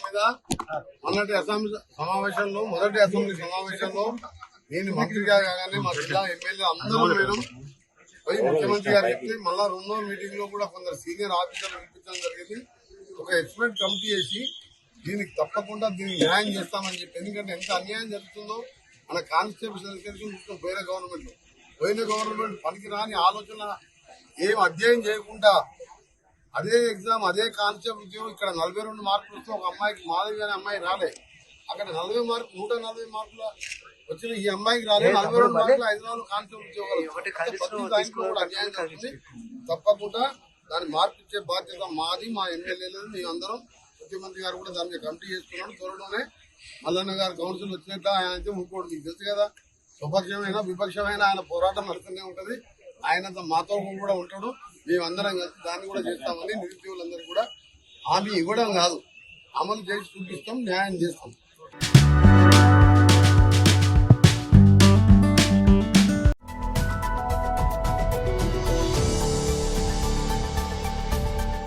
మీద మొన్నటి అసెంబ్లీ సమావేశంలో నేను మంత్రిగా కాగానే మా జిల్లా ఎమ్మెల్యే అందరూ మేడం పోయి ముఖ్యమంత్రి గారు చెప్తే మళ్ళా రెండో మీటింగ్ లో కూడా కొందరు సీనియర్ ఆఫీసర్లు పిలిపించడం జరిగింది. ఒక ఎక్స్పర్ట్ కమిటీ చేసి దీనికి తప్పకుండా దీనికి న్యాయం చేస్తామని చెప్పి, ఎందుకంటే ఎంత అన్యాయం జరుగుతుందో మన కానిస్టేబుల్ పోయిన గవర్నమెంట్ పనికి రాని ఆలోచన ఏం అధ్యయనం చేయకుండా అదే ఎగ్జామ్ అదే కానిస్టేబుల్ ఉద్యోగం ఇక్కడ 42 మార్కులు వస్తే ఒక అమ్మాయికి మాధవి అనే అమ్మాయి రాలే, అక్కడ 140 మార్కుల వచ్చిన ఈ అమ్మాయికి రాలే. 42 మార్కులు హైదరాబాద్ కానిస్టేబుల్ ఉద్యోగాలు కూడా అన్యాయం జరుగుతుంది. తప్పకుండా దాన్ని మార్పిచ్చే బాధ్యత మాది, మా ఎమ్మెల్యేలు, మేమందరం. ముఖ్యమంత్రి గారు కూడా దాన్ని కమిటీ చేసుకున్నాడు. త్వరలోనే మల్లన్న గారు కౌన్సిల్ వచ్చినట్టు ఆయన అయితే ఇంకోటి మీకు తెలుసు కదా, స్వపక్షమైనా విపక్షమైన ఆయన పోరాటం నడుస్తూనే ఉంటది. ఆయనంత మాతో కూడా ఉంటాడు. మేమందరం కలిసి దాన్ని కూడా చేస్తామని నిరుద్యోగులందరూ కూడా హామీ ఇవ్వడం కాదు, అమలు చేసి చూపిస్తాం, న్యాయం చేస్తాం.